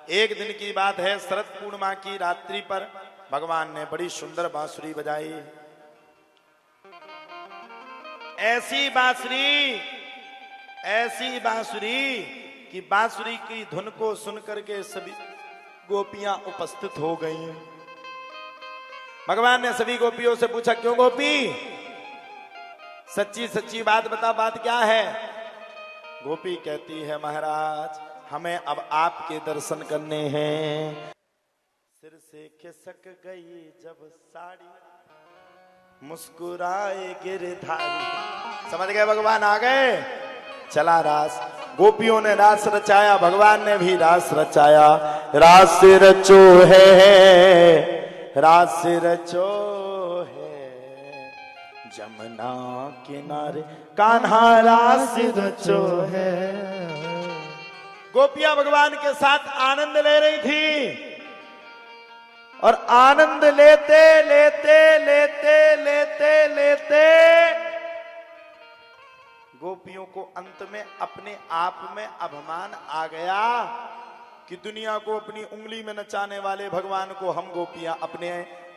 एक दिन की बात है, शरद पूर्णिमा की रात्रि पर भगवान ने बड़ी सुंदर बांसुरी बजाई। ऐसी बांसुरी कि बांसुरी की धुन को सुनकर के सभी गोपियां उपस्थित हो गई। भगवान ने सभी गोपियों से पूछा, क्यों गोपी, सच्ची सच्ची बात बता, बात क्या है? गोपी कहती है, महाराज हमें अब आपके दर्शन करने हैं। सिर से खिसक गई जब साड़ी, मुस्कुराए गिरधारी। समझ गए, भगवान आ गए। चला रास, गोपियों ने रास रचाया, भगवान ने भी रास रचाया। रास रचो है, रास रचो है, जमुना किनारे कान्हा रास रचो है। गोपियां भगवान के साथ आनंद ले रही थी और आनंद लेते लेते लेते लेते लेते गोपियों को अंत में अपने आप में अभिमान आ गया कि दुनिया को अपनी उंगली में नचाने वाले भगवान को हम गोपियां अपने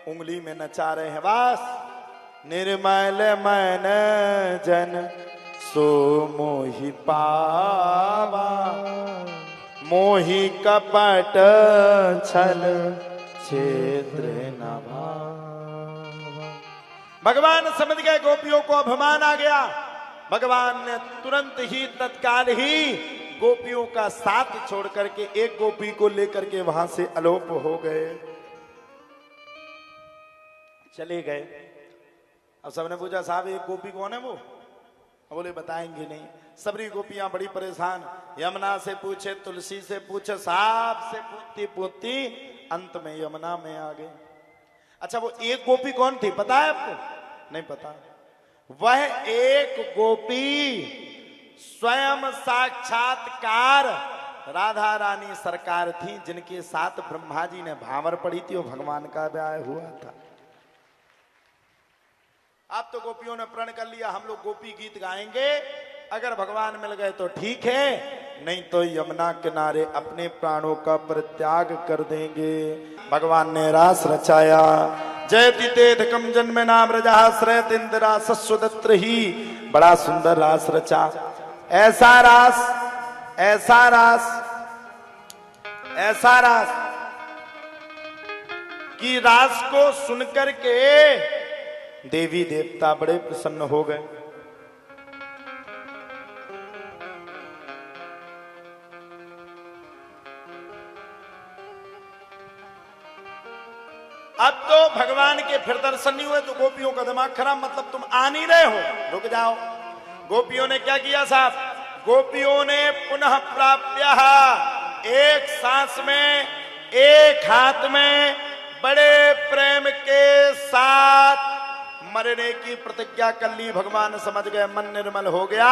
उंगली में नचा रहे हैं। बस निर्मल मन जन सो मोहि पावा, मोहि कपट छल क्षेत्र न भावा। भगवान समझ गए गोपियों को अभिमान आ गया। भगवान ने तुरंत ही तत्काल ही गोपियों का साथ छोड़ करके एक गोपी को लेकर के वहां से अलोप हो गए, चले गए। अब सबने पूछा, साहब एक गोपी कौन है वो? बोले बताएंगे नहीं। सबरी गोपियां बड़ी परेशान, यमुना से पूछे, तुलसी से पूछे, सांप से पूछती पूछती अंत में यमुना में आ गए। अच्छा, वो एक गोपी कौन थी पता है आपको? नहीं पता। वह एक गोपी स्वयं साक्षात्कार राधा रानी सरकार थी, जिनके साथ ब्रह्मा जी ने भावर पढ़ी थी और भगवान का ब्याह हुआ था। अब तो गोपियों ने प्रण कर लिया, हम लोग गोपी गीत गाएंगे, अगर भगवान मिल गए तो ठीक है, नहीं तो यमुना किनारे अपने प्राणों का परित्याग कर देंगे। भगवान ने रास रचाया। जयति तेधकम जन्मना व्रजाश्रयत इंदिरा सस्वदत्र ही। बड़ा सुंदर रास रचा। ऐसा रास, ऐसा रास, ऐसा रास कि रास को सुनकर के देवी देवता बड़े प्रसन्न हो गए। अब तो भगवान के फिर दर्शन नहीं हुए तो गोपियों का दिमाग खराब, मतलब तुम आ नहीं रहे हो, रुक जाओ। गोपियों ने क्या किया साहब? गोपियों ने पुनः प्राप्य एक सांस में, एक हाथ में बड़े प्रेम के साथ मरने की प्रतिज्ञा कर ली। भगवान समझ गए, मन निर्मल हो गया।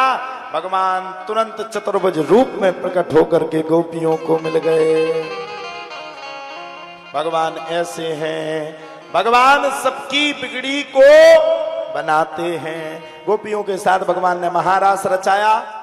भगवान तुरंत चतुर्भुज रूप में प्रकट होकर के गोपियों को मिल गए। भगवान ऐसे हैं, भगवान सबकी बिगड़ी को बनाते हैं। गोपियों के साथ भगवान ने महारास रचाया।